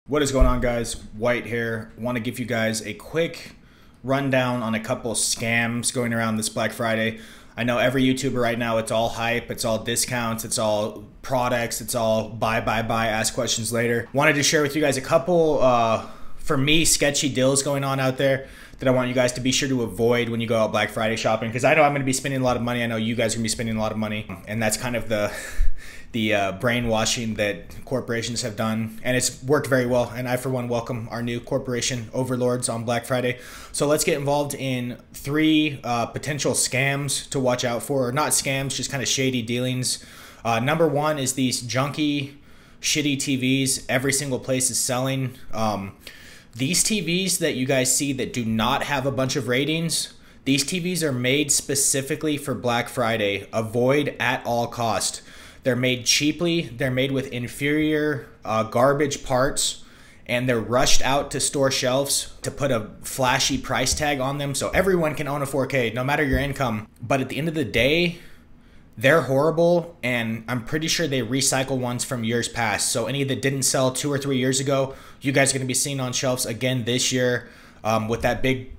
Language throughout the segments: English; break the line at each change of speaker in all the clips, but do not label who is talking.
What is going on, guys? White here. Want to give you guys a quick rundown on a couple scams going around this Black Friday. I know every YouTuber right now, it's all hype, it's all discounts, it's all products, it's all buy, ask questions later. Wanted to share with you guys a couple, for me, sketchy deals going on out there that I want you guys to be sure to avoid when you go out Black Friday shopping, because I know I'm going to be spending a lot of money. I know you guys are going to be spending a lot of money, and that's kind of the brainwashing that corporations have done, and it's worked very well. And I, for one, welcome our new corporation overlords on Black Friday. So let's get involved in three potential scams to watch out for. Or not scams, just kind of shady dealings. Number one is these junky, shitty TVs every single place is selling. These TVs that you guys see that do not have a bunch of ratings, these TVs are made specifically for Black Friday. Avoid at all cost. They're made cheaply, they're made with inferior garbage parts, and they're rushed out to store shelves to put a flashy price tag on them so everyone can own a 4K, no matter your income. But at the end of the day, they're horrible, and I'm pretty sure they recycle ones from years past. So any that didn't sell 2 or 3 years ago, you guys are going to be seeing on shelves again this year with that big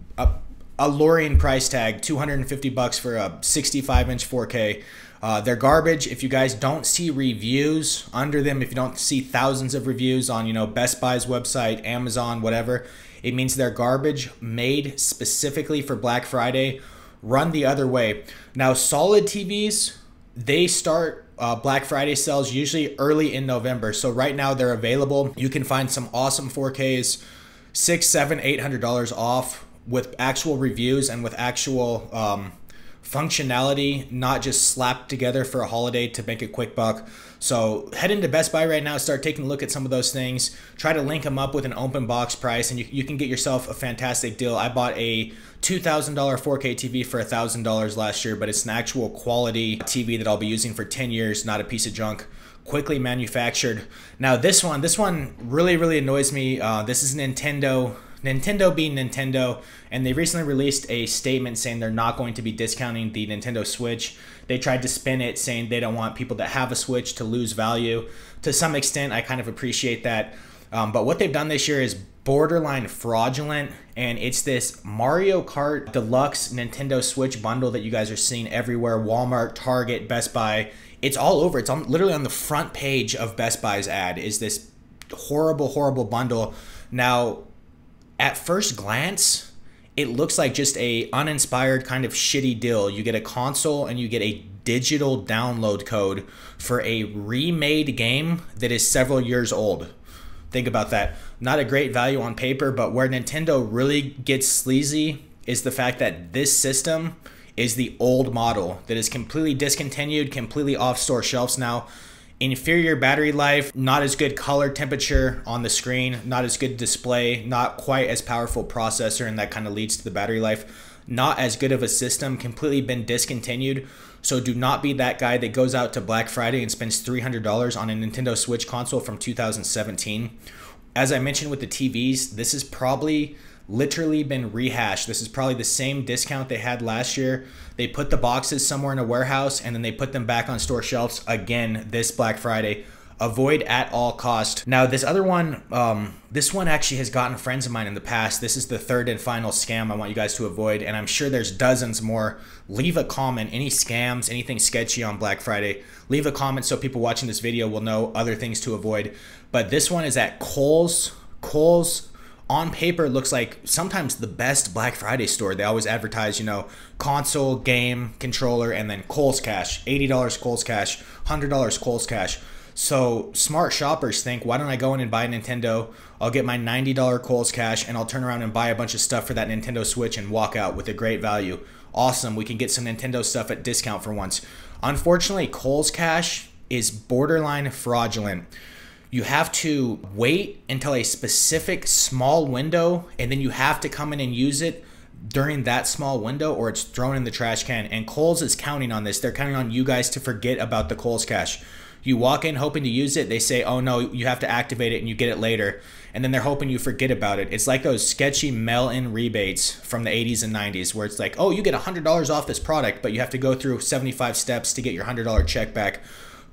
alluring price tag, $250 for a 65-inch 4K. They're garbage. If you guys don't see reviews under them, if you don't see thousands of reviews on, Best Buy's website, Amazon, whatever, it means they're garbage made specifically for Black Friday. Run the other way. Now, solid TVs, they start Black Friday sales usually early in November. So right now they're available. You can find some awesome 4Ks, $600, $700, $800 off with actual reviews and with actual functionality, not just slapped together for a holiday to make a quick buck. So head into Best Buy right now, start taking a look at some of those things, try to link them up with an open box price, and you can get yourself a fantastic deal. I bought a $2,000 4K TV for $1,000 last year, but it's an actual quality TV that I'll be using for 10 years, not a piece of junk, quickly manufactured. Now this one really annoys me. This is Nintendo being Nintendo, and they recently released a statement saying they're not going to be discounting the Nintendo Switch. They tried to spin it saying they don't want people that have a Switch to lose value. To some extent, I kind of appreciate that. But what they've done this year is borderline fraudulent, and it's this Mario Kart Deluxe Nintendo Switch bundle that you guys are seeing everywhere. Walmart, Target, Best Buy. It's all over. It's literally on the front page of Best Buy's ad is this horrible bundle. Now, at first glance, it looks like just a uninspired kind of shitty deal. You get a console and you get a digital download code for a remade game that is several years old. Think about that. Not a great value on paper, but where Nintendo really gets sleazy is the fact that this system is the old model that is completely discontinued, completely off store shelves now. Inferior battery life, not as good color temperature on the screen, not as good display, not quite as powerful processor, and that kind of leads to the battery life. Not as good of a system, completely been discontinued. So do not be that guy that goes out to Black Friday and spends $300 on a Nintendo Switch console from 2017. As I mentioned with the TVs, this has probably literally been rehashed. This is probably the same discount they had last year. They put the boxes somewhere in a warehouse and then they put them back on store shelves again this Black Friday. Avoid at all cost. Now this other one, this one actually has gotten friends of mine in the past. This is the third and final scam I want you guys to avoid, and I'm sure there's dozens more. Leave a comment, any scams, anything sketchy on Black Friday. Leave a comment so people watching this video will know other things to avoid. But this one is at Kohl's. Kohl's on paper looks like sometimes the best Black Friday store. They always advertise, console, game, controller, and then Kohl's Cash. $80 Kohl's Cash, $100 Kohl's Cash. So smart shoppers think, why don't I go in and buy a Nintendo? I'll get my $90 Kohl's Cash and I'll turn around and buy a bunch of stuff for that Nintendo Switch and walk out with a great value. Awesome, we can get some Nintendo stuff at discount for once. Unfortunately, Kohl's Cash is borderline fraudulent. You have to wait until a specific small window, and then you have to come in and use it during that small window or it's thrown in the trash can. And Kohl's is counting on this. They're counting on you guys to forget about the Kohl's Cash. You walk in hoping to use it, they say, oh no, you have to activate it and you get it later. And then they're hoping you forget about it. It's like those sketchy mail-in rebates from the 80s and 90s where it's like, oh, you get $100 off this product, but you have to go through 75 steps to get your $100 check back.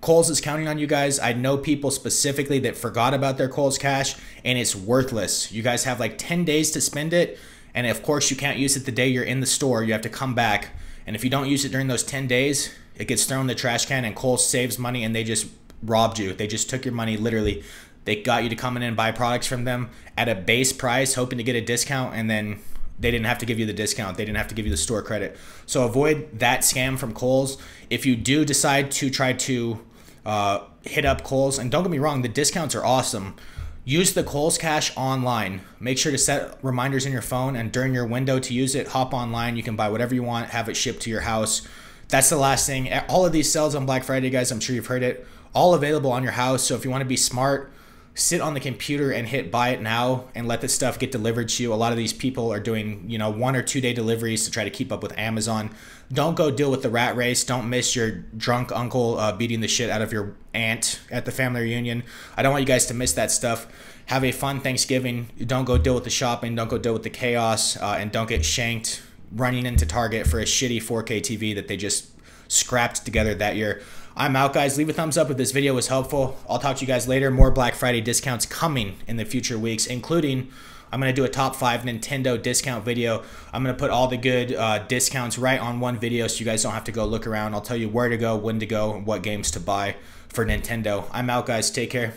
Kohl's is counting on you guys. I know people specifically that forgot about their Kohl's Cash, and it's worthless. You guys have like 10 days to spend it, and of course you can't use it the day you're in the store. You have to come back, and if you don't use it during those 10 days, it gets thrown in the trash can, and Kohl's saves money, and they just robbed you. They just took your money, literally. They got you to come in and buy products from them at a base price, hoping to get a discount, and then they didn't have to give you the discount. They didn't have to give you the store credit. So avoid that scam from Kohl's. If you do decide to try to hit up Kohl's, and don't get me wrong, the discounts are awesome. Use the Kohl's Cash online. Make sure to set reminders in your phone, and during your window to use it, hop online. You can buy whatever you want, have it shipped to your house. That's the last thing. All of these sales on Black Friday, guys, I'm sure you've heard it, all available on your house. So if you want to be smart, sit on the computer and hit buy it now and let this stuff get delivered to you. A lot of these people are doing, 1 or 2 day deliveries to try to keep up with Amazon. Don't go deal with the rat race. Don't miss your drunk uncle beating the shit out of your aunt at the family reunion. I don't want you guys to miss that stuff. Have a fun Thanksgiving. Don't go deal with the shopping. Don't go deal with the chaos, and don't get shanked running into Target for a shitty 4K TV that they just scrapped together that year. I'm out, guys. Leave a thumbs up if this video was helpful. I'll talk to you guys later. More Black Friday discounts coming in the future weeks, including I'm going to do a top 5 Nintendo discount video. I'm going to put all the good discounts right on one video so you guys don't have to go look around. I'll tell you where to go, when to go, and what games to buy for Nintendo. I'm out, guys. Take care.